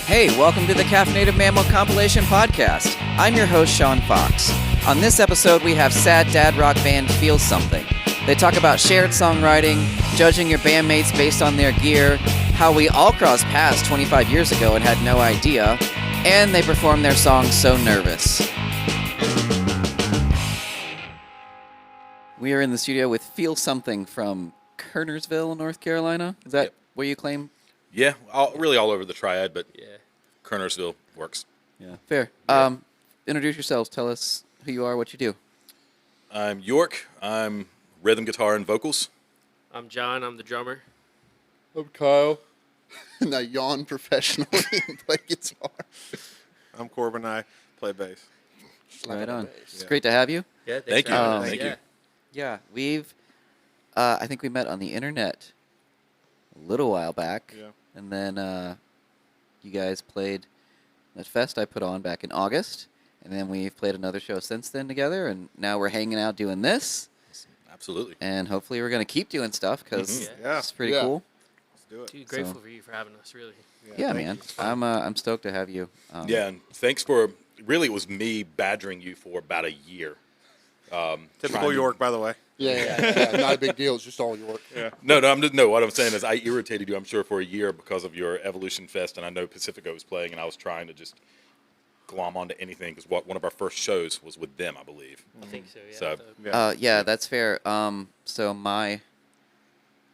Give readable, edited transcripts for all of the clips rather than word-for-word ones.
Hey, welcome to the Caffeinated Mammal Compilation Podcast. I'm your host, Sean Fox. On this episode, we have sad dad rock band Feel Something. They talk about shared songwriting, judging your bandmates based on their gear, how we all crossed paths 25 years ago and had no idea, and they perform their song So Nervous. We are in the studio with Feel Something from Kernersville, North Carolina. Is that where you claim? Yeah, really all over the triad, but Kernersville works. Yeah, fair. Introduce yourselves. Tell us who you are, what you do. I'm York. I'm rhythm guitar and vocals. I'm John. I'm the drummer. I'm Kyle. And I yawn professionally and play guitar. I'm Corbin. I play bass. Right on. It's great to have you. Yeah, Thank you. Thank you. Yeah, we've, I think we met on the internet a little while back. Yeah. And then you guys played that fest I put on back in August. And then we've played another show since then together. And now we're hanging out doing this. Absolutely. And hopefully we're going to keep doing stuff because Yeah. it's pretty Yeah. cool. Let's do it. Dude, grateful for you for having us, really. Yeah, thank man. you. I'm stoked to have you. Yeah, and thanks for, really it was me badgering you for about a year. Typical York, by the way. Yeah, not a big deal. It's just all York. Yeah. No, what I'm saying is I irritated you, I'm sure, for a year because of your Evolution Fest, and I know Pacifico was playing, and I was trying to just glom onto anything, because one of our first shows was with them, I believe. I think so, yeah. So- Yeah, that's fair. So I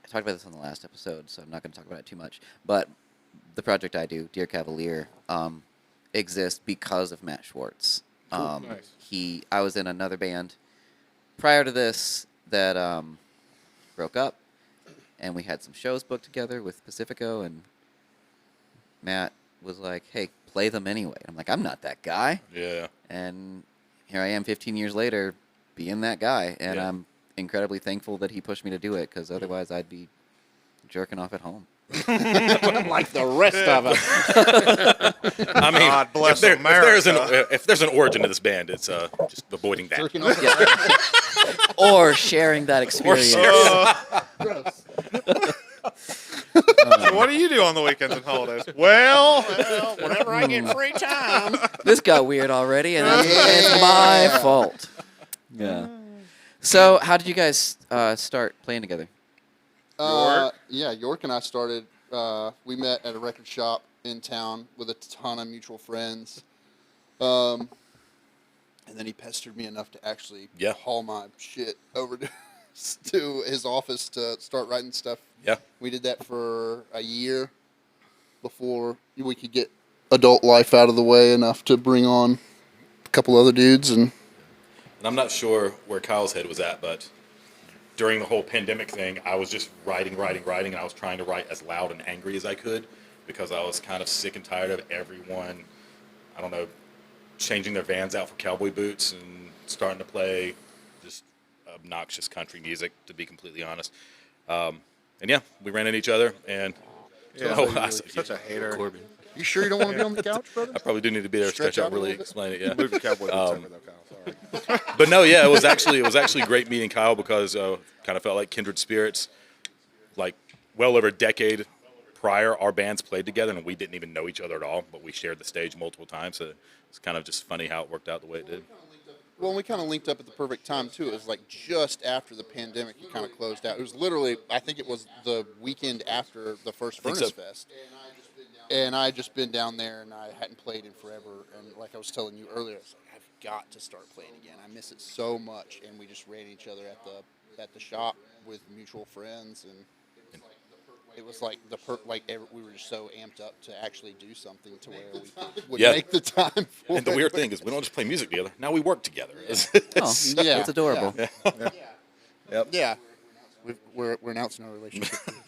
talked about this on the last episode, so I'm not going to talk about it too much. But the project I do, Dear Cavalier, exists because of Matt Schwartz. Nice. I was in another band prior to this that broke up, and we had some shows booked together with Pacifico, and Matt was like, "Hey, play them anyway." I'm like, "I'm not that guy." Yeah. And here I am 15 years later being that guy. And Yeah. I'm incredibly thankful that he pushed me to do it because otherwise I'd be jerking off at home. Like the rest of us. I mean, God bless if there's an origin to this band, it's just avoiding that. Jerking off. Or sharing that experience. Gross. So what do you do on the weekends and holidays? Well, whenever I get free time. This got weird already, and it's my fault. Yeah. So how did you guys start playing together? York and I started, we met at a record shop in town with a ton of mutual friends. And then he pestered me enough to actually haul my shit over to his office to start writing stuff. Yeah. We did that for a year before we could get adult life out of the way enough to bring on a couple other dudes. And I'm not sure where Kyle's head was at, but during the whole pandemic thing, I was just writing, and I was trying to write as loud and angry as I could because I was kind of sick and tired of everyone, I don't know, changing their Vans out for cowboy boots and starting to play just obnoxious country music, to be completely honest. And yeah, we ran into each other, and Such a hater. Corbin. you sure you don't want to be on the couch, brother? I probably do need to be there to Stretch stretch out, out a really little bit. explain it. Yeah. Move your cowboy boots over, though, Kyle. Sorry. But no, yeah, it was actually great meeting Kyle because kind of felt like kindred spirits. Like well over a decade prior, our bands played together, and we didn't even know each other at all, but we shared the stage multiple times. So it's kind of just funny how it worked out the way it did. Well, we kind of linked up at the perfect time, too. It was like just after the pandemic, it kind of closed out. It was literally, I think it was the weekend after the first think Furnace so. Fest. And I had just been down there, and I hadn't played in forever. And like I was telling you earlier, I was like, I've got to start playing again. I miss it so much. And we just ran each other at the shop with mutual friends, and it was like we were just so amped up to actually do something to where we would make the time for And the it. weird thing is we don't just play music together. Now we work together. Oh, Yeah, it's adorable. Yep. Yeah. We're announcing our relationship with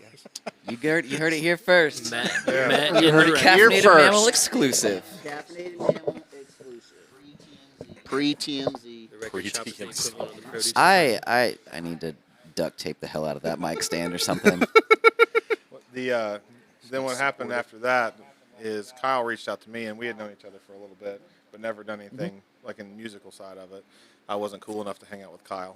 you guys. You heard it here first. Matt, Yeah. Matt, You heard it Caffeinated Caffeinated first. Mammal exclusive. Caffeinated Mammal exclusive. Pre-TMZ. The record shop is the Pre-TMZ. equivalent of the produce. I need to duct tape the hell out of that mic stand or something. Then what happened after that is Kyle reached out to me, and we had known each other for a little bit, but never done anything like in the musical side of it. I wasn't cool enough to hang out with Kyle.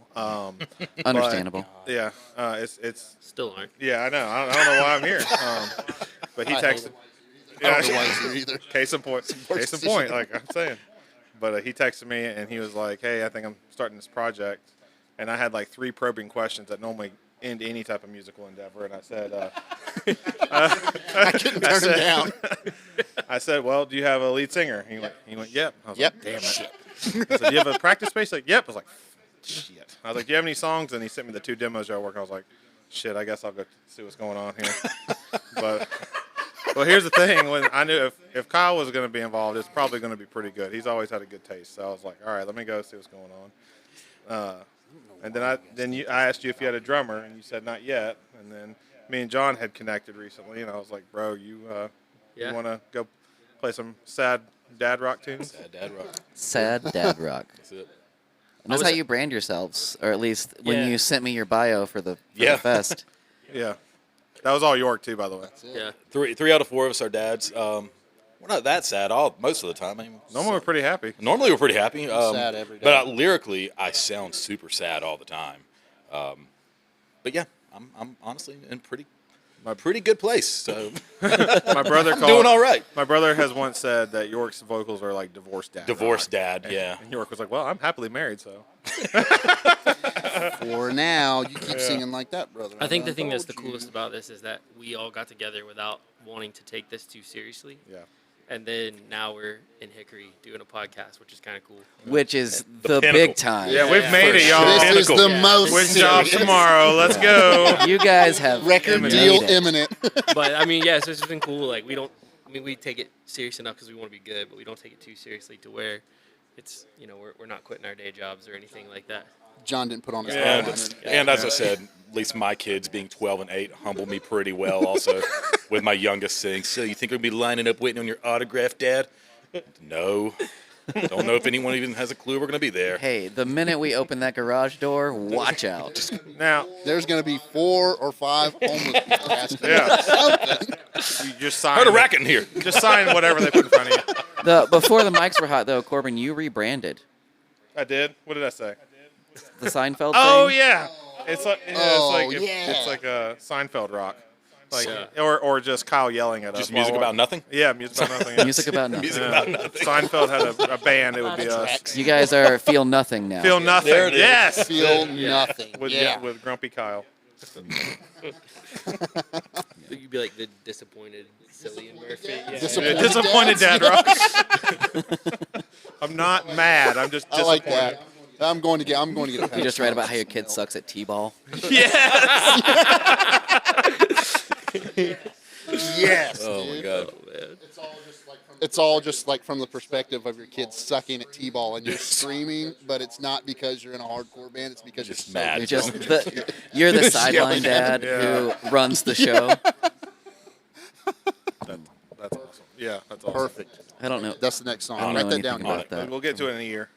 Understandable. But, yeah, it's Still aren't. yeah, I know. I don't know why I'm here. But he I texted. don't know why he's here either. Case in point. Case in point, like I'm saying. But he texted me and he was like, "Hey, I think I'm starting this project," and I had like 3 probing questions that normally end any type of musical endeavor, and I said, I couldn't turn him down. I said, "Well, do you have a lead singer?" He went, "Yep." I was Yep. like, "Damn it!" I said, "Do you have a practice space?" He's like, "Yep." I was like, "Shit." I was like, "Do you have any songs?" And he sent me the 2 demos I work. I was like, "Shit, I guess I'll go see what's going on here." But well, here's the thing: when I knew if Kyle was going to be involved, it's probably going to be pretty good. He's always had a good taste, so I was like, "All right, let me go see what's going on." And then I asked you if you had a drummer, and you said not yet. And then me and John had connected recently, and I was like, "Bro, you want to go play some sad dad rock tunes?" Sad dad rock. Sad dad rock. That's it. And that's how you brand yourselves, or at least when Yeah. you sent me your bio for the Yeah. fest. Yeah, that was all York too, by the way. Yeah. Three out of 4 of us are dads. We're not that sad most of the time. I mean, Normally we're pretty happy. normally we're pretty happy. sad every day. But lyrically, I sound super sad all the time. But yeah, I'm honestly in pretty good place. So My brother called. doing all right. My brother has once said that York's vocals are like divorced dad. Divorced rock. dad, yeah. And York was like, "Well, I'm happily married, so." For now, you keep singing like that, brother. I think the done thing that's the told you. coolest about this is that we all got together without wanting to take this too seriously. Yeah. And then now we're in Hickory doing a podcast, which is kind of cool. Which is the pinnacle. big time. Yeah, we've made it, For y'all. This is Pinnacle. the most Quitting jobs serious. tomorrow. Let's go. You guys have Record made deal it. imminent. But I mean, yeah, so it's been cool. Like we take it serious enough because we want to be good, but we don't take it too seriously to where it's, we're not quitting our day jobs or anything like that. John didn't put on his And, phone. and as I said, at least my kids being 12 and 8 humble me pretty well also, with my youngest saying, "So you think we'll be lining up waiting on your autograph, Dad?" No. Don't know if anyone even has a clue we're going to be there. Hey, the minute we open that garage door, watch out. Now, There's going to be 4 or 5 homeless people asking Yeah. for something. you just sign. Heard a racket in here. Just sign whatever they put in front of you. Before the mics were hot, though, Corbin, you rebranded I did. What did I say? the Seinfeld Oh thing. yeah. It's like Oh, it's yeah. like a Seinfeld rock, like Yeah. or just Kyle yelling at us. Just music while- about nothing? Yeah, music about nothing. Yeah. Music about nothing. Music about nothing. Seinfeld had a band. It would be us. You guys are feel nothing now. Feel nothing. There it is. Yes. Feel nothing. With yeah. with Grumpy Kyle. You'd be like the disappointed Cillian Murphy. Yeah. Disappointed Disappointed dad dads? rock. I'm not mad. I'm just I disappointed. like that. I'm going to get a You just read about how your kid sucks at t-ball. Yes. Oh, my dude. God. Man. It's all just like from the perspective of your kid sucking at t-ball and you're screaming, but it's not because you're in a hardcore band. It's because Just you're mad. You're just you're the sideline dad Yeah. who runs the show. That's awesome. Yeah, that's awesome. Perfect. I don't know. That's the next song. I don't Write know that anything down. about Nick. that. We'll get to it in a year.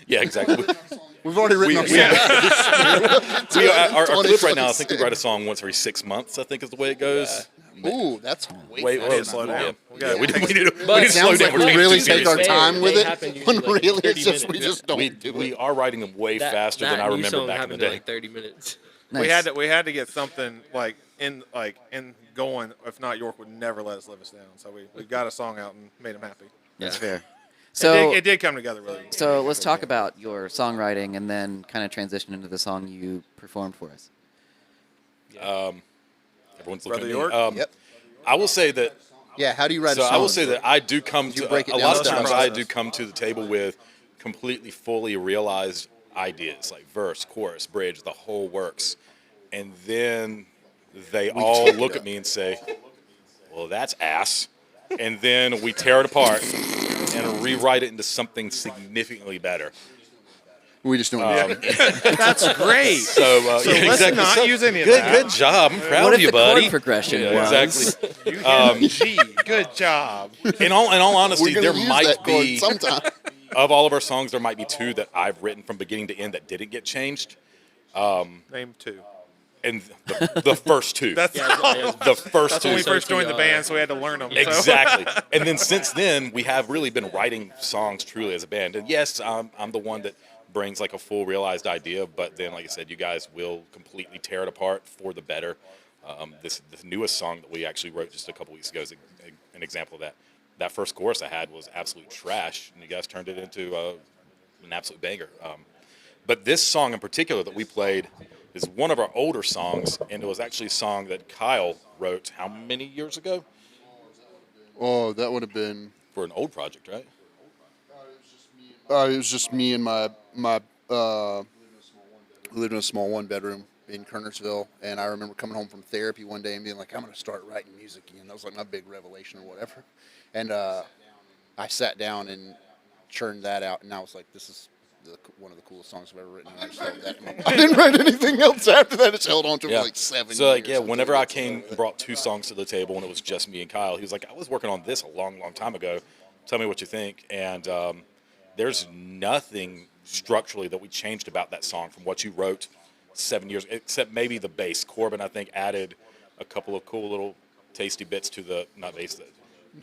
Yeah, exactly. We've already written our song. Our clip right now, I think we write a song once every 6 months, I think is the way it goes. Ooh, that's way Wait, faster wait, slow than down. Yeah, we need to But slow it down. Sounds like We're we taking it really too take our seriously. time with They it, happen usually when like really 30 it's just we minutes. just don't do We it. are writing them way faster than I new remember song back in happened the in day. like 30 minutes. Nice. We had to get something like in going. If not, York would never let us live us down. So we got a song out and made him happy. That's fair. It So did come together really. so let's talk about your songwriting and then kind of transition into the song you performed for us. Everyone's Brother looking at me. York? Yep. I will say that. Yeah, how do you write So a song? I will say that I do come to break it a down lot of step by times. step. I do come to the table with completely fully realized ideas, like verse, chorus, bridge, the whole works, and then they all take it look up. at me and say, "Well, that's ass," and then we tear it apart and rewrite it into something significantly better. We just don't do it. That's great. So, So yeah, let's exactly. not So, use any of good, that. Good job. I'm proud What of if you, the buddy. chord progression Yeah, was? exactly. You get G. Good job. In all honesty, We're there gonna use might that chord be sometime. of all of our songs, there might be 2 that I've written from beginning to end that didn't get changed, Name 2. and the first 2. That's the first that's 2. when we So first joined the TR. band, so we had to learn them. So. Exactly. And then since then, we have really been writing songs truly as a band. And yes, I'm the one that brings like a full realized idea, but then, like I said, you guys will completely tear it apart for the better. This newest song that we actually wrote just a couple weeks ago is an example of that. That first chorus I had was absolute trash, and you guys turned it into an absolute banger. But this song in particular that we played is one of our older songs, and it was actually a song that Kyle wrote how many years ago? Oh, that would have been. For an old project, right? It was just me and my lived in a small one bedroom in Kernersville, and I remember coming home from therapy one day and being like, I'm going to start writing music again. That was like my big revelation or whatever. And I sat down and churned that out, and I was like, this is one of the coolest songs I've ever written. And I just held that in my I didn't write anything else after that. I just held on to it for like 7 years. So like, yeah, whenever I came and brought 2 songs to the table and it was just me and Kyle, he was like, I was working on this a long, long time ago. Tell me what you think. And there's nothing structurally that we changed about that song from what you wrote 7 years, except maybe the bass. Corbin, I think, added a couple of cool little tasty bits to the, not bass,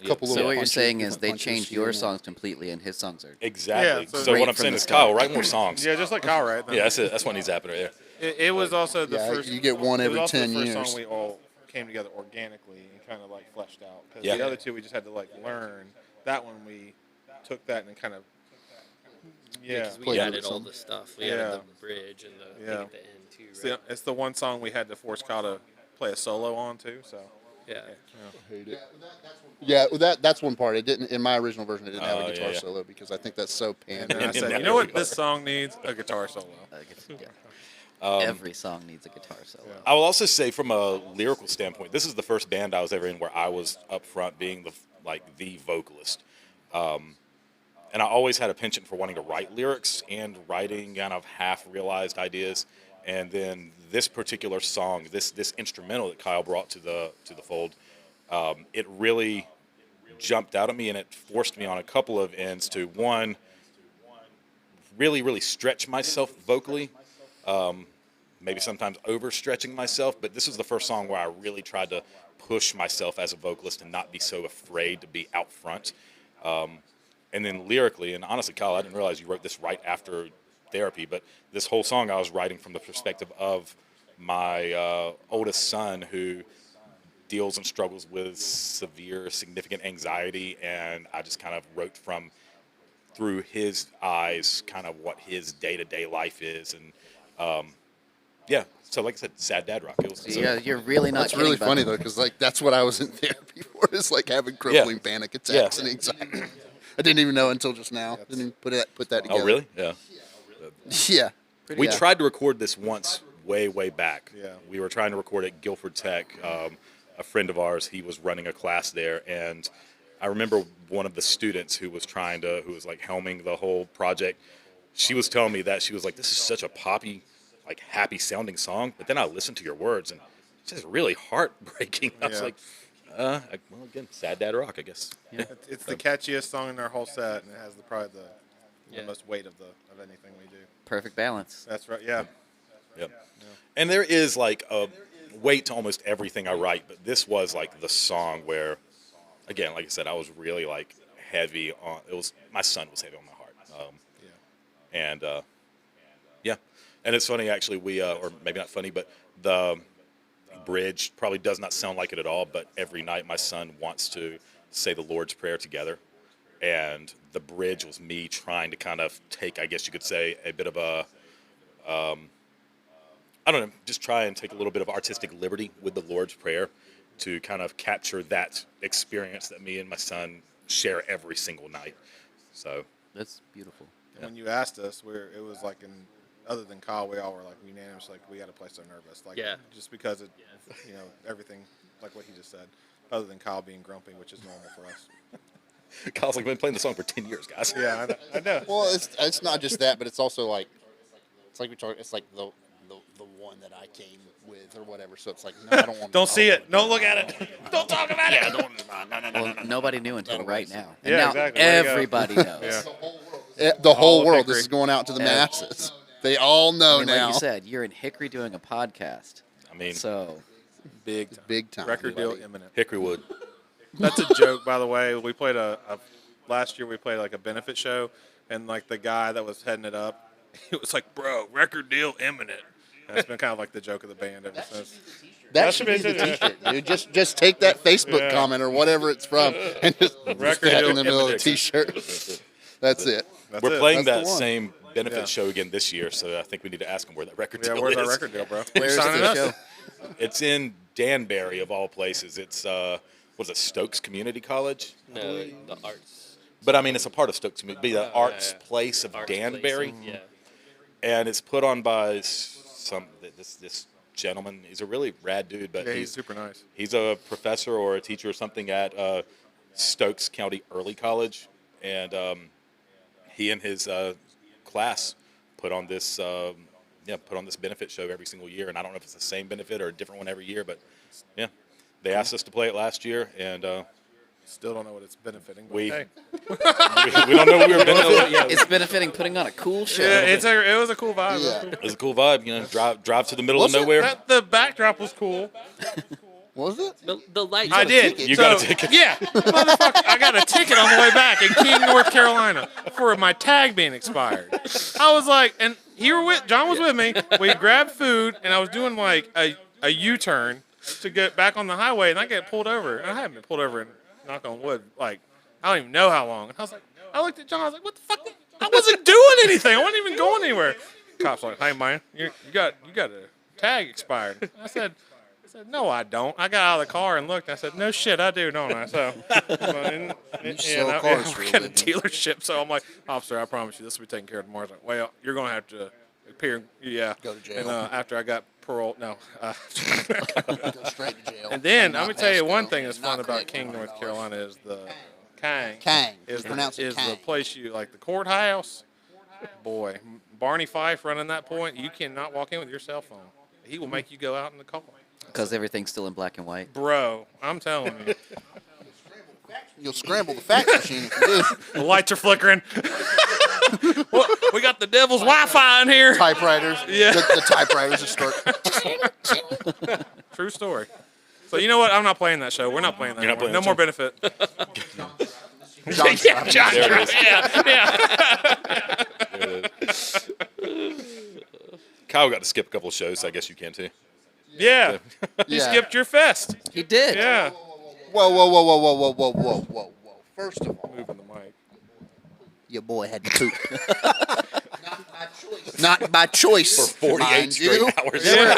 So what you're saying is they changed your songs completely, and his songs are exactly. Yeah, so so right what I'm from saying the is, start. Kyle, write more songs. Yeah, just like Kyle, right? Yeah, that's it. That's what needs to happen right there. It was also the Yeah, first. you get one every it was also 10 the first years. song we all came together organically and kind of like fleshed out. Because Yeah. the other two we just had to like learn. That one we took that and kind of. Yeah. Because we Played added with all some. the stuff. We Yeah. added the bridge and the thing Yeah. at the end too, It's right? the, it's the one song we had to force Kyle to play a solo on too. So. Yeah. hate it. Yeah, well, that's one part. It didn't in my original version. It didn't have Oh, a guitar yeah. solo because I think that's so And pandering. then I And said, that you know what really this song needs? A guitar solo. every song needs a guitar solo. I will also say, from a lyrical standpoint, this is the first band I was ever in where I was up front being the vocalist. And I always had a penchant for wanting to write lyrics and writing kind of half-realized ideas. And then this particular song, this instrumental that Kyle brought to the fold, it really jumped out at me, and it forced me on a couple of ends to, one, really, really stretch myself vocally, maybe sometimes overstretching myself. But this was the first song where I really tried to push myself as a vocalist and not be so afraid to be out front. And then lyrically, and honestly, Kyle, I didn't realize you wrote this right after therapy, but this whole song I was writing from the perspective of my oldest son, who deals and struggles with severe, significant anxiety, and I just kind of wrote through his eyes kind of what his day-to-day life is. And yeah, so like I said, sad dad rock. It was, Yeah, you're really not That's kidding really about funny that. though, because like that's what I was in therapy for. Is like having crippling panic attacks Yeah. and anxiety. I didn't even know until just now. Didn't even put that together. oh, really? Yeah. Yeah. We Yeah. tried to record this once way back. Yeah. We were trying to record at Guilford Tech. A friend of ours, he was running a class there, and I remember one of the students who was like helming the whole project. She was telling me that she was like, "This is such a poppy, like happy sounding song," but then I listened to your words, and it's just really heartbreaking. I was Yeah. like, well, again, sad dad rock, I guess. It's the catchiest song in our whole set, and it has probably the Yeah. most weight of anything we do. Perfect balance. That's right. Yeah. Yep. And there is like a weight to almost everything I write, but this was like the song where, again, like I said, I was really like heavy on. It was my son was heavy on my heart. And yeah, and it's funny actually. We or maybe not funny, but the bridge probably does not sound like it at all. But every night my son wants to say the Lord's Prayer together, and the bridge was me trying to kind of take, I guess you could say, a bit of a I don't know, just try and take a little bit of artistic liberty with the Lord's Prayer to kind of capture that experience that me and my son share every single night. So, That's beautiful. When you asked us, it was like other than Kyle, we all were like unanimous, like we got to play So Nervous, like Yeah. just because it, everything like what he just said. Other than Kyle being grumpy, which is normal for us. Kyle's like, I've been playing the song for 10 years, guys. Yeah, I know. Well, it's not just that, but it's also like we talked. It's like the one that I came with or whatever. So it's like no, I don't want. Don't see it. Don't look at it. Don't talk about it. Well, nobody knew until right now. And Yeah, now exactly. Way to go. everybody knows. Yeah. The whole of world. Hickory. This is going out to the Yeah. masses. They all know I mean, like now. you said, you're in Hickory doing a podcast. I mean, So Big time. Big time. Record deal buddy. imminent. Hickorywood. That's a joke, by the way. We played last year. We played like a benefit show, and like the guy that was heading it up, he was like, "Bro, record deal imminent." That's been kind of like the joke of the band ever since. That should be the T-shirt, dude. Just take that Facebook comment or whatever it's from and just Record that deal in the middle of the index. T-shirt. That's it. That's We're it. playing That's that the one. same benefit Yeah. show again this year, so I think we need to ask them where that record Yeah, deal where's is. our record deal, bro? Where's You signing the us? show? It's in Danbury, of all places. It's what is it, Stokes Community College? No, the arts. But I mean, it's a part of Stokes Community, the yeah, Arts yeah. Place of Arts Danbury, Place, yeah. and it's put on by this gentleman. He's a really rad dude, but Yeah, he's super nice. he's a professor or a teacher or something at Stokes County Early College, and he and his class put on this benefit show every single year. And I don't know if it's the same benefit or a different one every year, but yeah, they asked us to play it last year, and Still don't know what it's benefiting. But We- hey. we don't know we were benefiting. It's benefiting putting on a cool show. Yeah, it was a cool vibe. Yeah. It was a cool vibe, drive to the middle Was of it? nowhere. The backdrop was cool. Was it? The lights. I did. ticket. You got a ticket? Yeah, motherfucker, I got a ticket on the way back in King, North Carolina, for my tag being expired. I was like, and John was with me. We grabbed food, and I was doing like a U-turn to get back on the highway, and I get pulled over. And I haven't been pulled over in, knock on wood, like I don't even know how long. And I was like, I looked at John. I was like, what the fuck? I wasn't doing anything. I wasn't even going anywhere. Cop's like, hey man, you got a tag expired. I said, no, I don't. I got out of the car and looked. I said, no shit, I do, don't I? So, sell cars for a we're at a living. delership. So I'm like, officer, I promise you, this will be taken care of tomorrow. He's like, well, you're gonna have to appear. Yeah. Go to jail. And after I got parole, no. Go straight to jail. And then Not I'm gonna tell you pass one go. thing that's Not fun about collect King, North $100. Carolina is the Kang. Kang. Is Pronounce it the Kang. place you like the courthouse. Boy, Barney Fife running that point. You cannot walk in with your cell phone. He will make you go out in the car. Because everything's still in black and white. Bro, I'm telling you. You'll scramble the fax machine if you do. The lights are flickering. Well, we got the devil's Wi-Fi in here. Typewriters. Yeah. The typewriters just start. True story. So you know what? I'm not playing that show. We're not playing that You're not anymore. playing No that more benefit. John John, There it is. yeah. Kyle got to skip a couple of shows, so I guess you can too. Yeah. You Yeah. skipped your fest. He did. Yeah. Whoa. First of all, Moving the mic. your boy had to poop. Not by choice. For 48 mind straight you. hours. Yeah,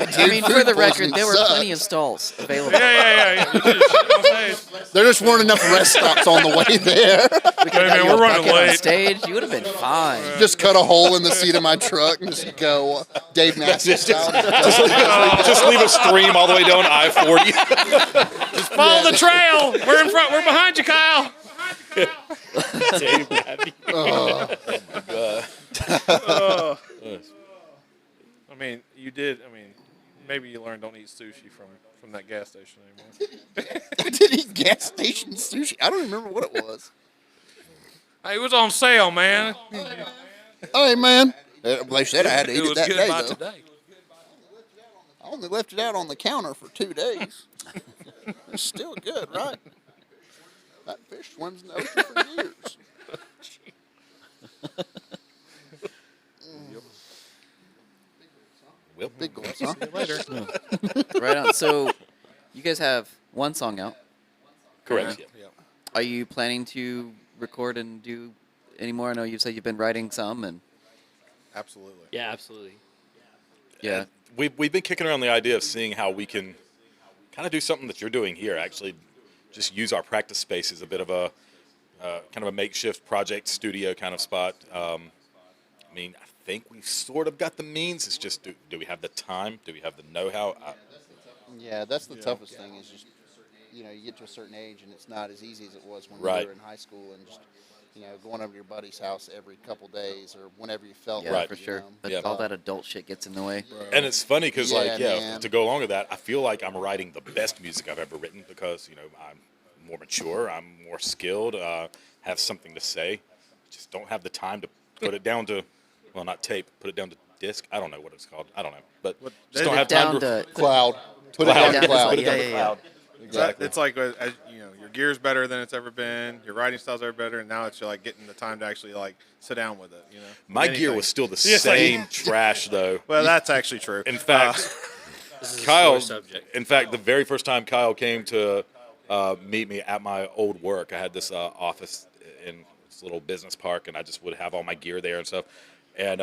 dude, I mean, for food the record, poisoning there were sucks. plenty of stalls available. Yeah. You did shit on stage. There just weren't enough rest stops on the way there. Hey, man, we're running Bucket on late. stage, you would have been fine. Just cut a hole in the seat of my truck and just go Dave Matthews style. Just leave a stream all the way down I-40. Just follow the trail. We're in front. We're behind you, Kyle. I mean, you did. I mean, maybe you learned don't eat sushi from that gas station anymore. I did eat gas station sushi. I don't remember what it was. Hey, it was on sale, man. Hey, man. They said I had to eat It it was that good day, by though. today. I only left it out on the counter for 2 days. It's still good, right? That fish swims in the ocean for years. Well, Big gulps, huh? Later. Right on. So, you guys have one song out. correct. Yeah. Yeah. Are you planning to record and do any more? I know you said you've been writing some, and Absolutely. Yeah, absolutely. yeah. We've been kicking around the idea of seeing how we can kind of do something that you're doing here. Actually, just use our practice space as a bit of a kind of a makeshift project studio kind of spot. I mean, I think we've sort of got the means. It's just do we have the time? Do we have the know-how? Yeah, that's the toughest thing is just, you get to a certain age and it's not as easy as it was when Right. you were in high school and just, going over to your buddy's house every couple days or whenever you felt Yeah, like for it, sure. But Yeah. all that adult shit gets in the way. And it's funny because, Yeah, like, man. to go along with that, I feel like I'm writing the best music I've ever written because, I'm more mature, I'm more skilled, have something to say. Just don't have the time to put it down to, well, not tape, put it down to disc. I don't know what it's called. I don't know. But just don't have time Down to Cloud. Put it Cloud. down to cloud. Put it down to Yeah. cloud. Exactly. It's like as, your gear's better than it's ever been. Your riding style's ever better, and now it's like getting the time to actually like sit down with it. My gear Anything. was still the Yes, like- same trash though. Well, that's actually true. In fact, This is a Kyle. sore subject. In fact, the very first time Kyle came to meet me at my old work, I had this office in this little business park, and I just would have all my gear there and stuff. And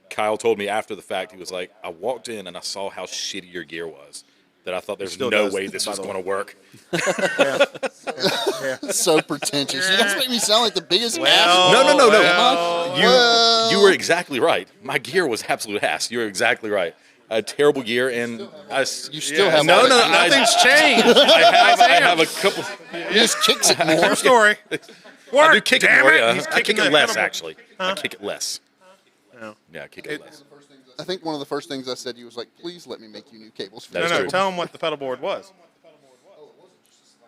Kyle told me after the fact, he was like, "I walked in and I saw how shitty your gear was. That I thought there's still no does, way this by was the going to way. work." So pretentious. You guys make me sound like the biggest Well, asshole. No. well, You were exactly right. My gear was absolute ass. You were exactly right. I had terrible gear, and You still have no. all that- Nothing's changed. I have a couple. He just kicks it more. True story. I do kick it damn more. it. Yeah. He's I kick kicking it the less, pedal. actually. I kick it less. No. Yeah, I kick it less. I think one of the first things I said to you was like, please let me make you new cables for That this is No, true. table. tell him what the pedal board was.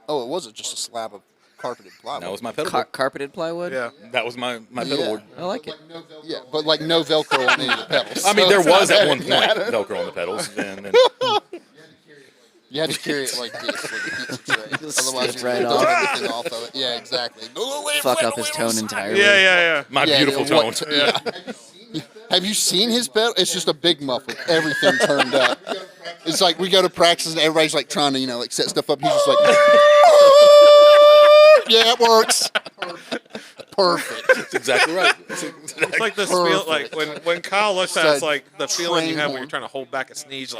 Oh, it wasn't just a slab of carpeted plywood. That was my pedal board. Carpeted plywood? Yeah. That was my pedal Yeah. board. I like it. Yeah, but like no Velcro on any of the pedals. I mean, So there it's not was at that one it point mattered. Velcro on the pedals, and You had to carry it like this, like a pizza tray. Otherwise, slip you right ripped off. everything off of it. Yeah, exactly. Fuck up his tone entirely. Yeah. my Yeah, beautiful yeah, tone. yeah. Have you seen his pedal? It's just a big muff with everything turned up. It's like we go to practice and everybody's like trying to, like set stuff up. He's just like, yeah, it works. Perfect. That's exactly right. It's like this feel, like when Kyle looks at it, it's like the feeling you have when you're trying to hold back a sneeze,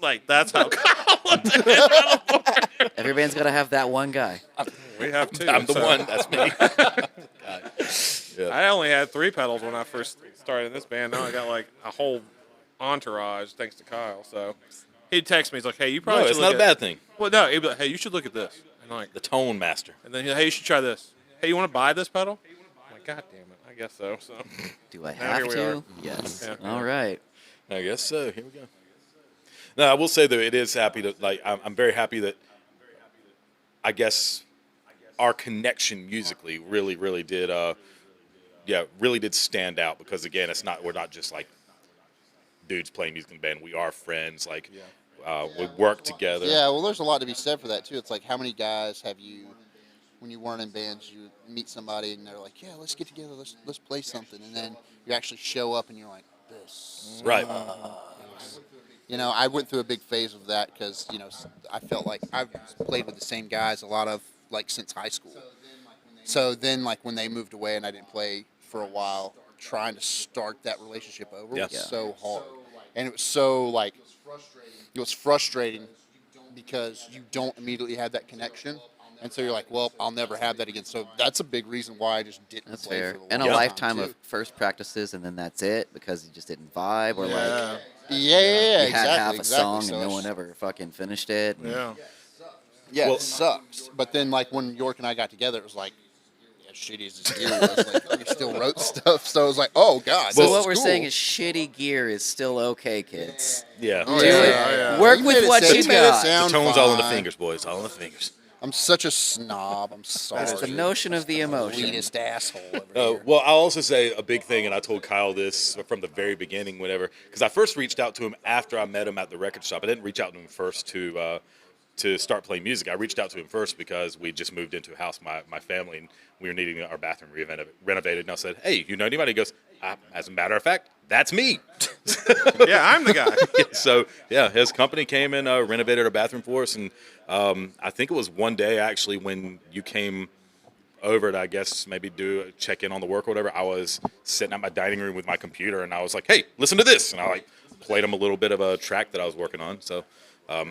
like that's how Kyle looks at it. Every band's got to have that one guy. We have two. I'm the so- one. That's me. I only had 3 pedals when I first started in this band. Now I got like a whole entourage thanks to Kyle. So he'd text me. He's like, "Hey, you probably No, should it's look not a at-" bad thing. Well, no, he'd be like, "Hey, you should look at this." And I'm like, The tone master. and then he's like, "Hey, you should try this. Hey, you want to buy this pedal?" I'm like, "God damn it, I guess so." So Do I Now have here we to? are. Yes. Yeah. All right. I guess so. Here we go. No, I will say though, it is happy to like. I'm very happy that I guess our connection musically really did. Really did stand out because again, we're not just like dudes playing music in a band. We are friends. Like we work together. Yeah, well, there's a lot to be said for that too. It's like how many guys have you, when you weren't in bands, you meet somebody and they're like, "Yeah, let's get together, let's play something," and then you actually show up and you're like, "This." Right. I went through a big phase of that because I felt like I've played with the same guys a lot of like since high school. So then like when they moved away and I didn't play for a while, trying to start that relationship over Yeah. was so hard, and it was so like it was frustrating because you don't immediately have that connection, and so you're like, well, I'll never have that again. So that's a big reason why I just didn't That's play fair. for the And a long time, lifetime too. of first practices and then that's it because you just didn't vibe or like Yeah, you exactly. had half a exactly. song So and no it's- one ever fucking finished it. and- yeah. Yeah, Well- it sucks. But then, like, when York and I got together, it was like, as shitty as his gear was, like, we still wrote stuff. So it was like, oh, God. So this what is we're cool. saying is shitty gear is still okay, kids. Yeah. Oh, Do yeah, it. yeah, yeah. Work He with made it what sound- you he made it got. The sound tone's all in the fine. fingers, boys. All in the fingers. I'm such a snob. I'm sorry. It's the notion of the emotion. Elitist asshole over here. Well, I'll also say a big thing, and I told Kyle this from the very beginning, whenever, because I first reached out to him after I met him at the record shop. I didn't reach out to him first to start playing music. I reached out to him first because we just moved into a house, my family, and we were needing our bathroom renovated. And I said, "Hey, you know anybody?" He goes, "As a matter of fact, that's me." Yeah, I'm the guy. So yeah, his company came and renovated our bathroom for us, and I think it was one day actually when you came over to, I guess, maybe do check in on the work or whatever. I was sitting at my dining room with my computer, and I was like, "Hey, listen to this," and I like played him a little bit of a track that I was working on. So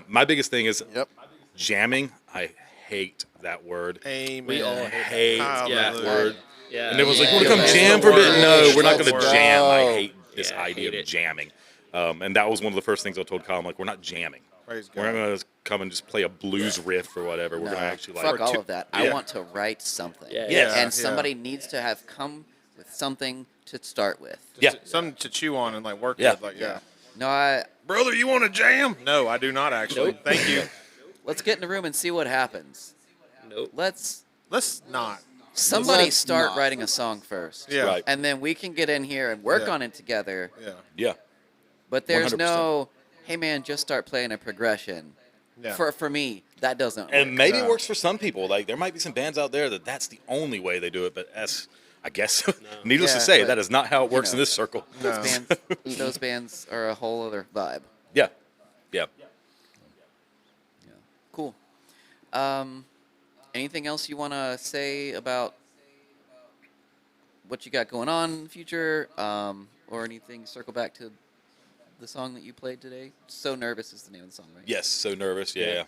my biggest thing is Yep. jamming. I hate that word. Amen. We all I hate hate Kyle, Yeah. that brother. word. Yeah. And it was like, Yeah, "Want to come that's jam the for a bit?" word. No, we're not Let's going to go. jam. I hate this Yeah, I idea hate of it. jamming. And that was one of the first things I told Kyle. I'm like, "We're not jamming. Praise We're not God. going to come and just play a blues riff or whatever. We're No, going to actually like fuck all of that. I Yeah. want to write something. Yeah, Yes. And yeah. somebody needs to have come with something to start with. Yeah. Something to chew on and like work Yeah. with. Like, yeah. No, Brother, you want to jam? No, I do not actually. Nope. Thank you. let's get in the room and see what happens. Nope. Let's Let's not. somebody Let's start not. writing a song first. Yeah. Right. And then we can get in here and work Yeah. on it together. Yeah. Yeah. But there's 100%. no, hey man, just start playing a progression. Yeah. For me, that doesn't And work. maybe it No. works for some people. Like there might be some bands out there that's the only way they do it. But I guess, needless to Yeah, say, but, that is not how it works in know. this circle. No. Those bands are a whole other vibe. Yeah, yeah. Cool. Anything else you want to say about what you got going on in the future, or anything? Circle back to the song that you played today. So Nervous is the name of the song, right? Yes, so nervous. Yeah.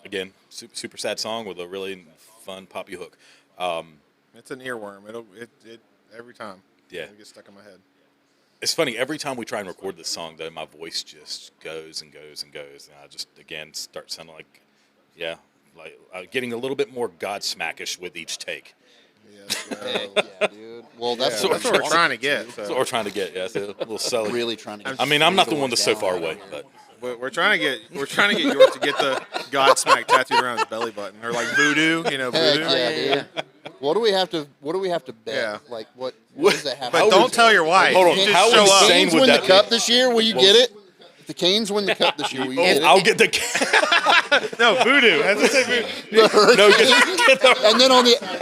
Again, super sad song with a really fun poppy hook. It's an earworm. It every time. Yeah. It gets stuck in my head. It's funny, every time we try and record this song, though, my voice just goes and goes and goes. And I just, again, start sounding like, getting a little bit more Godsmackish with each take. Heck yeah, dude. Well, that's That's what we're trying to get. That's what So. we're trying to get, yeah. So a little selling. really trying to get I mean, I'm not the one that's so down far out away, here. but We're trying to get York to get the Godsmack tattooed around his belly button, or like voodoo, Heck voodoo. yeah, dude. What do we have to bet? Yeah. Like what does that have? But to don't do? tell your wife. Hold on, You just how show If the up. insane Canes would win the that be? cup this year, will you get it? If the Canes win the cup this year, will you get it? I'll get the No, voodoo. Has to say voodoo. The hurricane. no, get the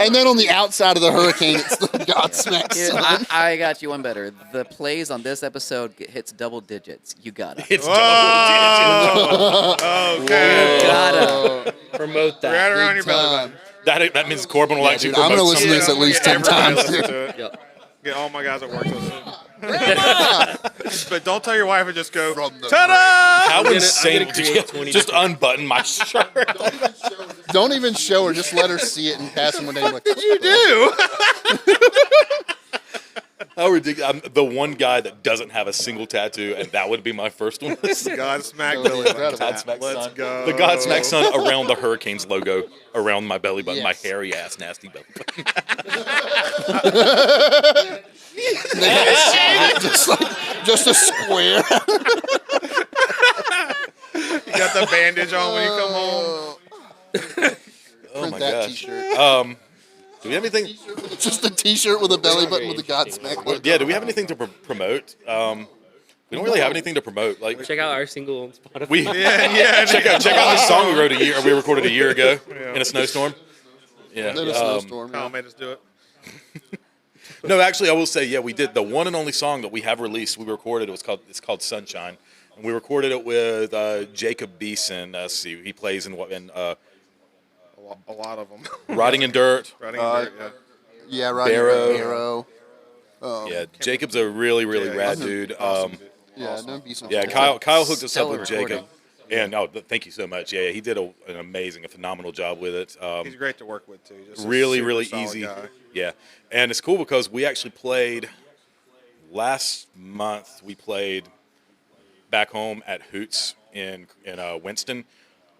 and then on the outside of the hurricane, it's the Godsmack Here, sign. I got you one better. The plays on this episode hits double digits. You got it. it's double digits. Okay. Gotta. Promote Right that. around your belly time. button. That means Corbin will Yeah, actually dude, I'm gonna promote listen to something. this at least 10 Everybody times. listen to it. Yep. Get all my guys at work to listen. But don't tell your wife and just go, From the ta-da! How I'm gonna insane would you create get? 20 Just unbutton my shirt. Don't even show her. Just let her see it and pass him one day. Like, What you do? How ridiculous. I'm the one guy that doesn't have a single tattoo, and that would be my first one. Godsmack So belly incredible. button. Godsmack Let's sun. go. The Godsmack sun around the Hurricanes logo, around my belly button, my Yes. hairy ass nasty belly button. just a square. You got the bandage on when you come home. Oh Print my that gosh. T-shirt. Do we have anything? Just a T-shirt with a belly button with the Godsmack logo. Yeah, do we have anything to promote? We don't really have anything to promote. Like Check out our single on Spotify. we Yeah. check out this song we recorded a year ago in a snowstorm. Yeah. Then a snowstorm. Kyle made us do it. No, actually, I will say, yeah, we did the one and only song that we have released. We recorded. It's called Sunshine, and we recorded it with Jacob Beeson. Let's see, he plays in A lot of them. Rotting in Dirt. Running in dirt, yeah. Yeah, right. Barrow. Arrow. Yeah, Jacob's a really Yeah, rad he's dude. Awesome dude. Yeah, no be some. Yeah, Kyle hooked us up Stellar with Jacob. recording. And thank you so much. Yeah, he did a phenomenal job with it. He's great to work with, too. Just a Really, super really solid easy. guy. Yeah, and it's cool because we actually played last month. We played back home at Hoots in Winston.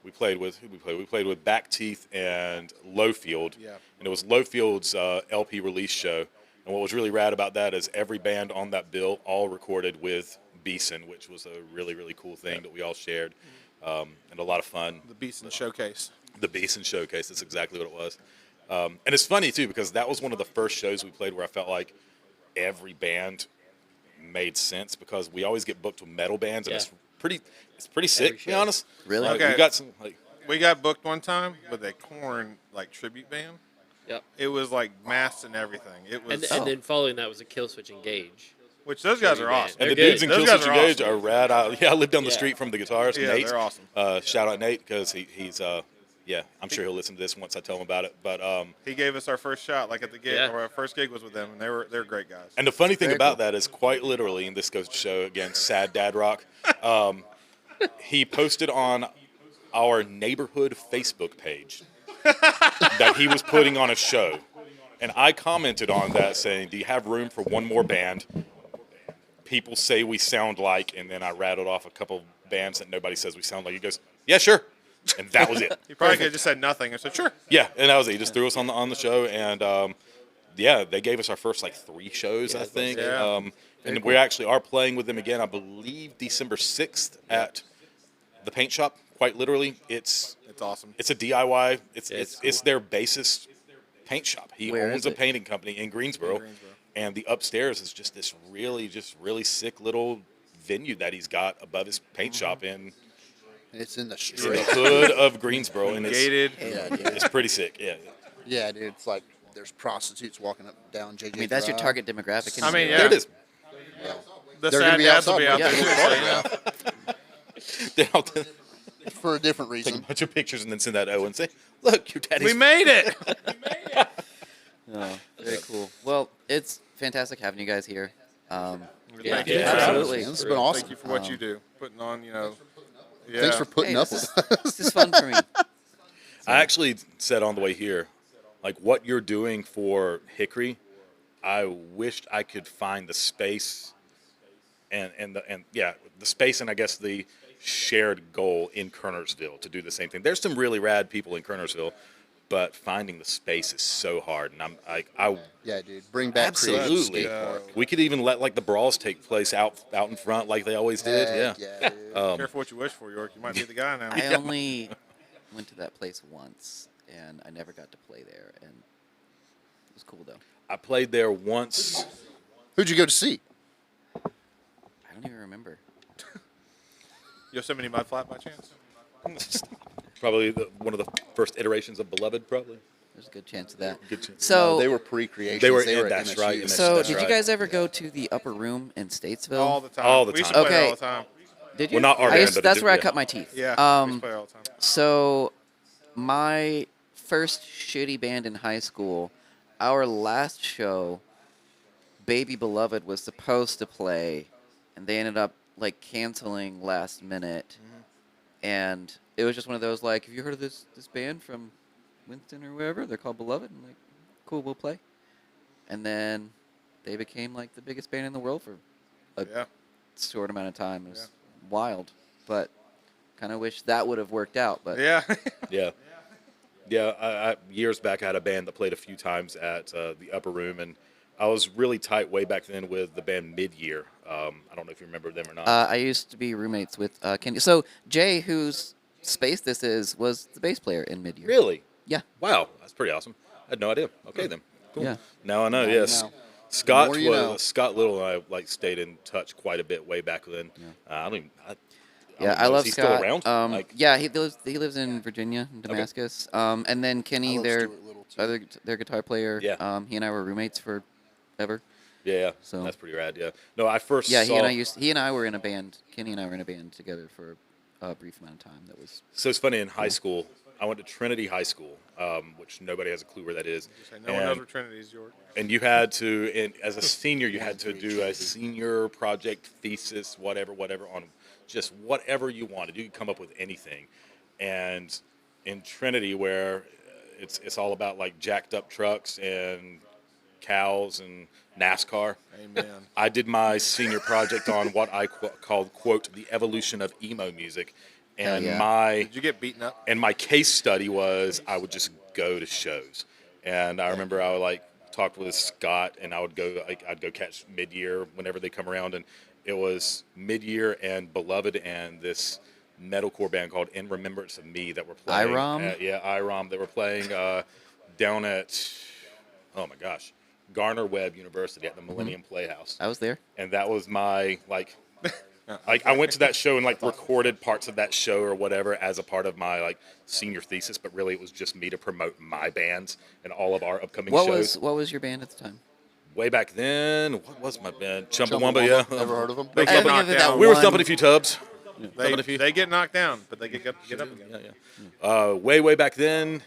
We played with who we played. We played with Back Teeth and Lowfield. Yeah. And it was Lowfield's LP release show. And what was really rad about that is every band on that bill all recorded with Beeson, which was a really, really cool thing that we all shared, and a lot of fun. The Beeson Showcase. The Beeson Showcase, that's exactly what it was. And it's funny, too, because that was one of the first shows we played where I felt like every band made sense, because we always get booked with metal bands, and Yeah. it's pretty sick, to be show. honest. Really? Like, Okay. we got some, like, We got booked one time with a Korn tribute band. Yep. It was like masks and everything. It was, And then following that was a Killswitch Engage. which those guys are Tribute awesome. and the They're good. dudes in Those Killswitch guys are Engage awesome. are rad. I live down the Yeah. street from the guitarist, Yeah, Nate. they're awesome. Shout out Nate, because he's I'm sure he'll listen to this once I tell him about it. But He gave us our first shot, like at the gig. Yeah. Our first gig was with them, and they're great guys. And the funny thing Very about cool. that is, quite literally, and this goes to show again, sad dad rock. He posted on our neighborhood Facebook page that he was putting on a show, and I commented on that saying, "Do you have room for one more band? People say we sound like," and then I rattled off a couple bands that nobody says we sound like. He goes, "Yeah, sure," and that was it. He probably could have just said nothing and said, sure. Yeah, and that was it. He just threw us on the show, and yeah, they gave us our first 3 shows, I think. Yeah. And we actually are playing with them again, I believe, December 6th at the paint shop. Quite literally, it's It's awesome. a DIY. It's it's their bassist paint shop. He Where owns is a it? painting company in Greensboro, and the upstairs is just this really sick little venue that he's got above his paint shop in It's in the It's in the straight. hood of Greensboro, and Gated. Yeah, dude. it's pretty sick. Yeah. Yeah, dude. It's like there's prostitutes walking up down JJ. I mean, that's your Drive. target demographic. I mean, There it yeah. is. The They're gonna sad be dads will outside be out with there a too. photograph Then I'll take for a different a reason. bunch of pictures and then send that to Owen and say, "Look, your daddy's." We made it. Oh, very cool. Well, it's fantastic having you guys here. Yeah, Thank you. Yeah, absolutely. This has been awesome. Thank you for what you do, putting on. Yeah. Thanks for putting Hey, up this with is, us. this is fun for me. I actually said on the way here, like what you're doing for Hickory, I wished I could find the space and the space and I guess the shared goal in Kernersville to do the same thing. There's some really rad people in Kernersville, but finding the space is so hard. And I Yeah, dude. Bring back Creation absolutely. Skate Park. We could even let like the brawls take place out in front like they always did. Heck Yeah. dude. Careful what you wish for, York. You might be the guy now. I only went to that place once, and I never got to play there, and it was cool though. I played there once. Who'd you go to see? I don't even remember. Yosemite Mudflat by chance? Probably one of the first iterations of Beloved, probably. There's a good chance of that. Good chance. So, No, they were pre-creation. They were at that's MSU. right, MSU. so that's did you right. guys ever go to the Upper Room in Statesville? All the time. All the We used to time. play there Okay. all the time. Did you? Well, not our I band, used- but it that's did- where I yeah. cut my teeth. Yeah. We used to play all the time. So, my first shitty band in high school, our last show, Baby Beloved was supposed to play, and they ended up like canceling last minute. And it was just one of those like, have you heard of this band from Winston or wherever? They're called Beloved. And like, cool, we'll play. And then they became like the biggest band in the world for a Yeah. short amount of time. It was wild, but kind of wish that would have worked out. But Yeah. Yeah. Yeah, I years back, I had a band that played a few times at the Upper Room, and I was really tight way back then with the band Mid-Year. I don't know if you remember them or not. I used to be roommates with Kenny. So Jay, whose space this is, was the bass player in Mid-Year. Really? Yeah. Wow, that's pretty awesome. I had no idea. Okay, then. Cool. Yeah. Now I know. Now you Yes. know. Scott The more you know. Scott Little and I like stayed in touch quite a bit way back then. I don't even. Yeah, don't I know, love is he Scott. still around? Yeah, he lives in Virginia, in Damascus. And then I Kenny, love their Stuart Little, too. their guitar player. Yeah. He and I were roommates forever. Yeah. So- that's pretty rad. Yeah. No, I first Yeah, saw. he and I were in a band. Kenny and I were in a band together for a brief amount of time. That was So it's funny, in high school, I went to Trinity High School, which nobody has a clue where that is. No one knows where Trinity is, York. And you had to, and as a senior, you had to do a senior project thesis, whatever, on just whatever you wanted. You could come up with anything. And in Trinity, where it's all about like jacked up trucks and cows and NASCAR. Amen. I did my senior project on what I called, quote, the evolution of emo music. And Hell yeah. Did you get beaten up? my case study was I would just go to shows. And I remember I would like talk with Scott, and I would go I'd go catch Mid-Year whenever they come around, and it was Mid-Year and Beloved and this metalcore band called In Remembrance of Me that were playing. IROM? IROM. They were playing down at, oh my gosh, Garner Webb University at the Millennium Playhouse. I was there. And that was my like I went to that show and like recorded parts of that show or whatever as a part of my like senior thesis, but really it was just me to promote my bands and all of our upcoming shows. What was your band at the time? Way back then, what was my band? Chumbawamba, yeah. Never heard of them? They I get think knocked of that down. We were one- thumping a few tubs. Thumping a few. They get knocked down, but they get up again. Yeah. Way back then,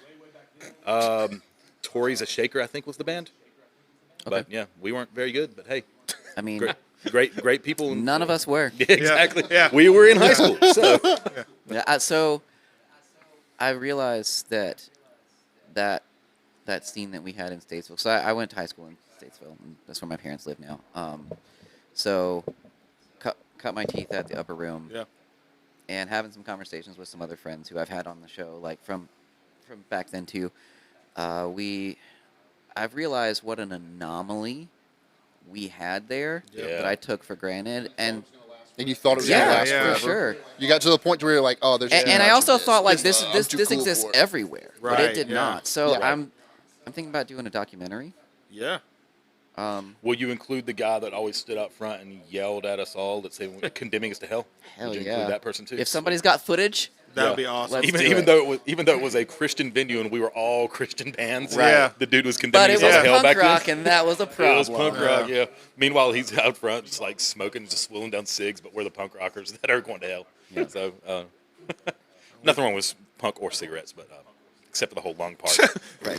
Tori's a Shaker, I think, was the band. But yeah, we weren't very good. But hey, I mean, great people. And, none of us were. Yeah, exactly. Yeah. We were in high school, so Yeah, so I realized that scene that we had in Statesville. So I went to high school in Statesville, and that's where my parents live now. So cut my teeth at the Upper Room. Yeah. And having some conversations with some other friends who I've had on the show, like from back then too. I've realized what an anomaly we had there Yeah. that I took for granted, and And you thought it was yeah, gonna last yeah. forever. for sure. You got to the point where you're like, oh, there's. And, too and I much also of thought like this I'm too cool exists for it. everywhere, but Right, it did yeah. not. So Yeah. I'm thinking about doing a documentary. Yeah. Will you include the guy that always stood up front and yelled at us all that said condemning us to hell? Hell Would you yeah. include that person too? If somebody's got footage, That would Yeah. be awesome. Let's even do even it. though it was a Christian venue and we were all Christian bands, Right. Yeah. the dude was but condemning it us was all to hell punk back rock, then. and that was a problem. It was punk rock, yeah. Meanwhile, he's out front just like smoking, just swilling down cigs, but we're the punk rockers that are going to hell. Yeah. So nothing wrong with punk or cigarettes, but except for the whole lung part. Right.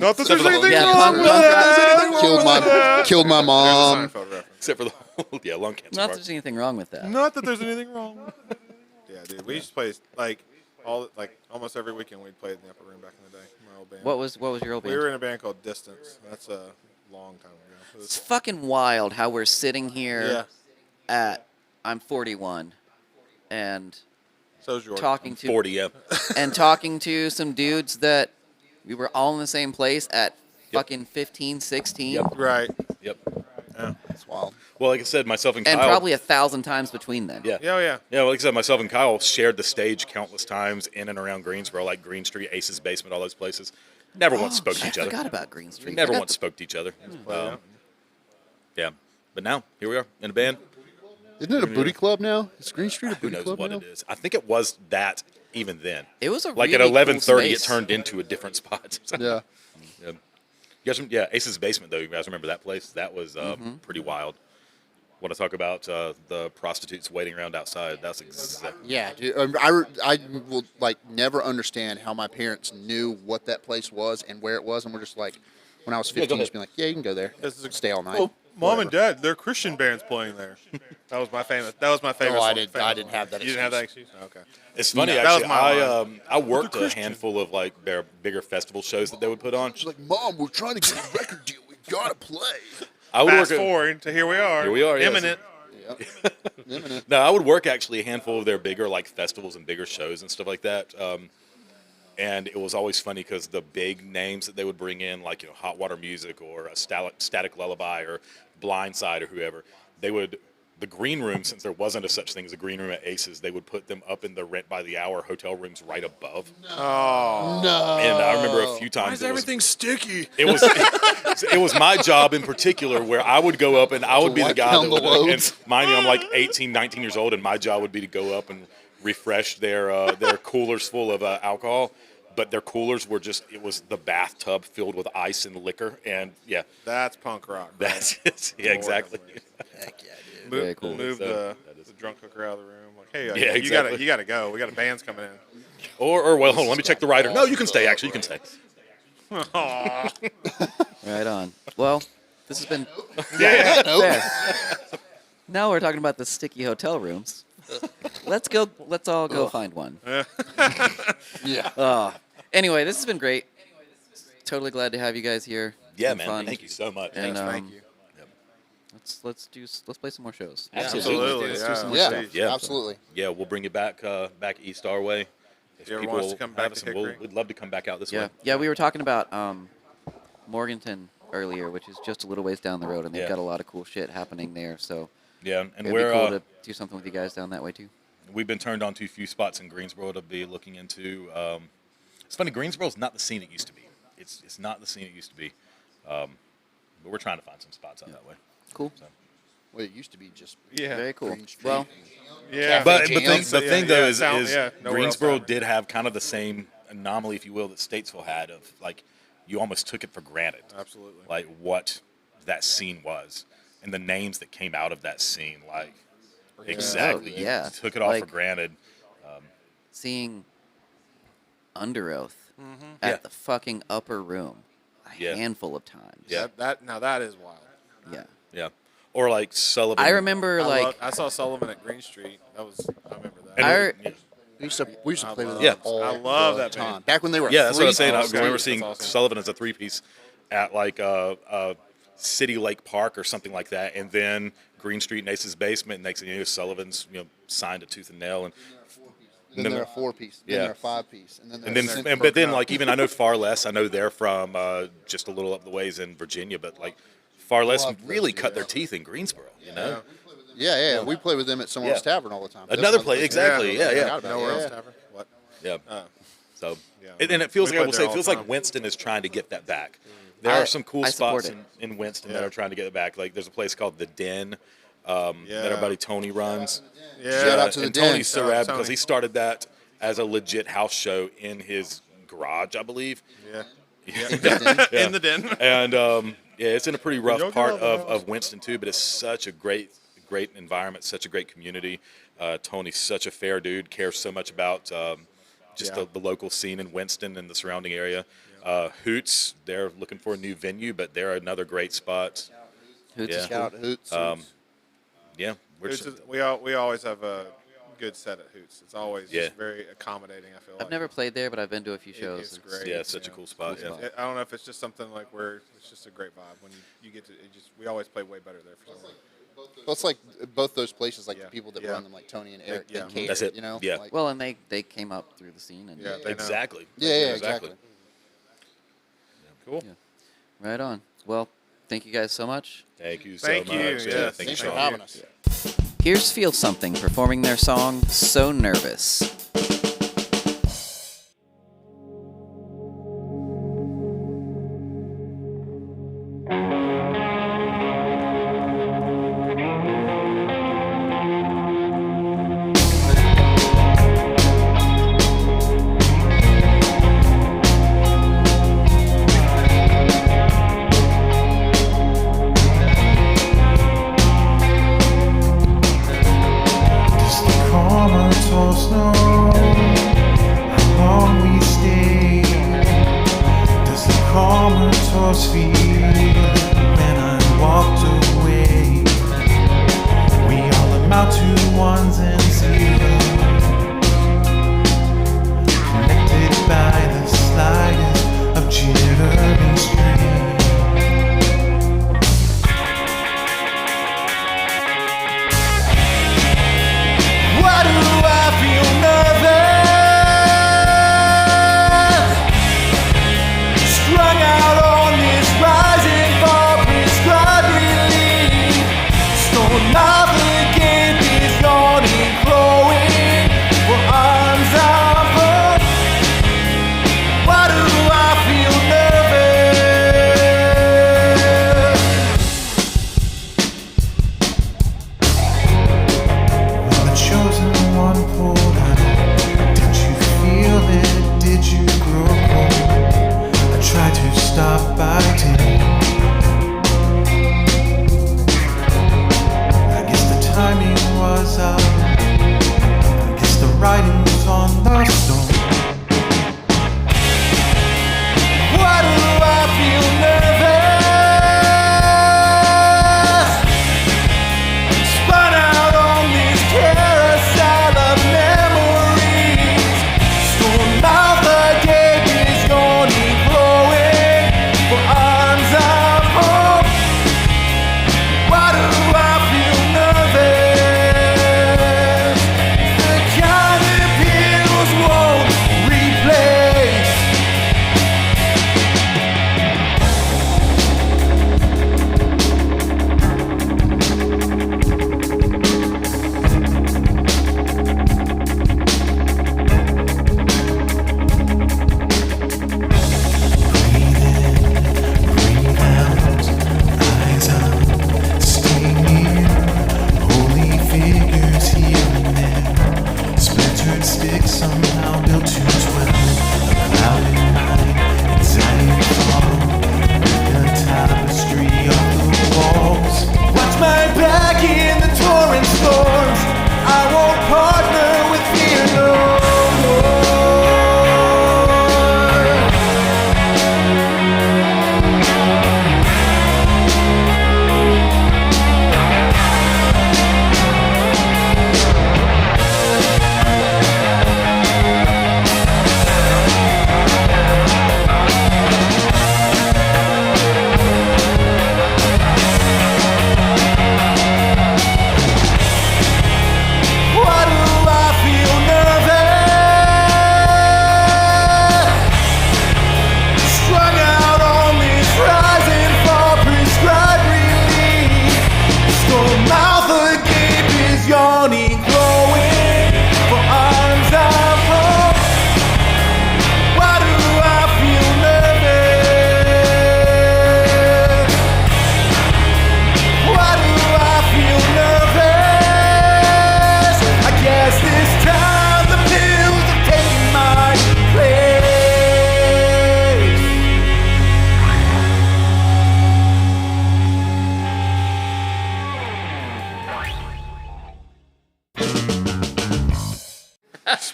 Not that there's anything Yeah, wrong punk with rock. that. Killed my There's a mom. Seinfeld reference. Except for the whole lung cancer Not that part. there's anything wrong with that. Not that there's anything wrong with it. Yeah, dude. We used to play almost every weekend. We'd play in the upper room back in the day. My old band. What was your old band? We were in a band called Distance. That's a long time ago. It It's was, fucking wild how we're sitting here yeah. I'm 41 and So's Jordan. talking to 40, yeah. and talking to some dudes that we were all in the same place at fucking 15, 16, Yep. Right. Yep. Yeah. That's wild. Well, like I said, myself and and Kyle. probably 1,000 times between them. Yeah. Yeah, oh, yeah. Yeah, well, like I said, myself and Kyle shared the stage countless times in and around Greensboro, like Green Street, Ace's Basement, all those places. Never once spoke to I each other. forgot about Green Street. Never I got once spoke to each other. Yeah. Yeah. But now, here we are in a band. Isn't it a booty club now? Is Green Street a Who booty knows club what now? it is? I think it was that even then. It was a Like really at 11:30, cool it space. turned into a different spot. Yeah. Yeah. You guys, yeah, Ace's Basement, though. You guys remember that place? That was pretty wild. Want to talk about the prostitutes waiting around outside? That's exactly. Yeah, dude. I will like never understand how my parents knew what that place was and where it was, and we're just like, when I was 15, just being like, yeah, you can go there, This is a- stay all night. Oh, Mom and Whatever. Dad, they're Christian bands playing there. That was my famous. That was my favorite. Oh, I song- didn't- famous I didn't song. have that You didn't have that excuse. excuse. Okay. It's funny, That was actually. my line. I worked a Christian. handful of like their bigger festival shows that they would put on. She's like, Mom, we're trying to get a record deal. We gotta play. I would Fast work. forward to here we are. Here we are, yes. Imminent. Yep. Imminent. No, I would work actually a handful of their bigger like festivals and bigger shows and stuff like that. And it was always funny because the big names that they would bring in, like Hot Water Music or a Static Lullaby or Blindside or whoever, they would the green room, since there wasn't a such thing as a green room at Aces, they would put them up in the rent by the hour hotel rooms right above. Oh. No. And I remember a few times Why is everything sticky? it was my job in particular where I would go up and I would be the wipe guy down that the would, loads. and mind you, I'm like 18, 19 years old, and my job would be to go up and refresh their coolers full of alcohol. But their coolers were it was the bathtub filled with ice and liquor. And yeah, That's punk rock. bro. that's it. Yeah, exactly. Heck yeah, dude. Move, Very cool. move So, the that is- drunk hooker out of the room. Like, hey, Yeah, you exactly. gotta go. We got a band's coming in. Or well, hold on, let me check the rider. No, you can stay, actually. You can stay. Aw. Right on. Well, this has been Yeah. fair. Now we're talking about the sticky hotel rooms. Let's go. Let's all go find one. Yeah. Anyway, this has been great. Totally glad to have you guys here. It's Yeah, been man. fun. Thank you so much. And Thank you. let's play some more shows. Absolutely. Let's do some more Yeah. stuff. Yeah. Absolutely. Yeah, we'll bring you back east our way. If You ever want us to come back have to us, Hickory? we'd love to come back out this Yeah, way. yeah. We were talking about Morganton earlier, which is just a little ways down the road, and they've Yeah. got a lot of cool shit happening there. So Yeah, and it'd be we're cool to do something with you guys down that way too. we've been turned on to a few spots in Greensboro to be looking into. It's funny, Greensboro's not the scene it used to be. It's not the scene it used to be. But we're trying to find some spots out that way. Cool. So. Well, it used to be just Yeah. Very cool. Green Street. Well, Yeah. But Jam. the thing though is nowhere else Greensboro happened. did have kind of the same anomaly, if you will, that Statesville had of like you almost took it for granted. Absolutely. Like what that scene was and the names that came out of that scene. Like exactly. Oh, yeah. You took it all for Like- granted. seeing Under Oath Yeah. at the fucking upper room a Yeah. handful of times. Yeah. That is wild. Yeah. Yeah. Or like Sullivan. I remember I saw Sullivan at Green Street. I remember that. And I- we used to play with them Yeah. all I love the that band. time. Back when they were Yeah, that's what I was three- saying. I That's remember awesome. seeing That's awesome. Sullivan as a three-piece at like City Lake Park or something like that, and then Green Street and Ace's Basement. Next thing you know, Sullivan's signed a tooth and nail, and Then they're a 4-piece. Then Yeah. they're a 5-piece. And then they're and then a synth but then program. like even I know Far Less. I know they're from just a little up the ways in Virginia, but like Far Less Love those really dudes. cut their teeth in Greensboro. Yeah, we play with them at someone's Yeah. tavern all the time. Another That's place, exactly. Yeah, I yeah. forgot about Nowhere it. else Yeah. tavern. What? Yeah. So Yeah. And it feels We like, I played will there say, it all feels the like time. Winston is trying to get that back. There I- are some cool I support spots it. in Winston that Yeah. are trying to get it back. Like there's a place called the Den Yeah. that our buddy Tony runs. Yeah. Shout out to the and Den. Tony's so Shout out to rad because Tony. he started that as a legit house show in his garage, I believe. Yeah. Yeah. In the den. And yeah, it's in a pretty rough Y'all get part out of the house. of Winston too, but it's such a great environment, such a great community. Tony's such a fair dude, cares so much about just Yeah. the local scene in Winston and the surrounding area. Hoots, they're looking for a new venue, but they're another great spot. Hoots Yeah. is Shout cool. out to Hoots. Yeah, we're Hoots just- is, we always have a good set at Hoots. It's always Yeah. just very accommodating. I feel like I've never played there, but I've been to a few It- shows. it's great. yeah, it's such a cool spot. Cool yeah. spot. I don't know if it's just something like where it's just a great vibe when you get to. We always play way better there for some reason. Well, it's like both those places, like Yeah. the people that Yeah. run them, like Tony and Eric, Yeah. they care. That's it. You know, Yeah. Like, Well, and they came up through the scene and Yeah, they know. Exactly. yeah, exactly. Cool. Yeah. Right on. Well, thank you guys so much. Thank you so Thank much. you, Yeah, yes. thank you, Thanks for Sean. having us. Here's Feel Something performing their song So Nervous. Does the comatose know how long we stay? Does the comatose feel when I walked away? We all amount to ones and zeros, connected by the slightest of jittery strain. Why do I feel nervous? Strung out on this rising bar.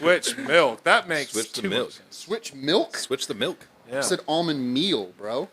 Switch milk. That makes Switch the too milk. much sense. Switch milk? Switch the milk. Yeah. I said almond meal, bro.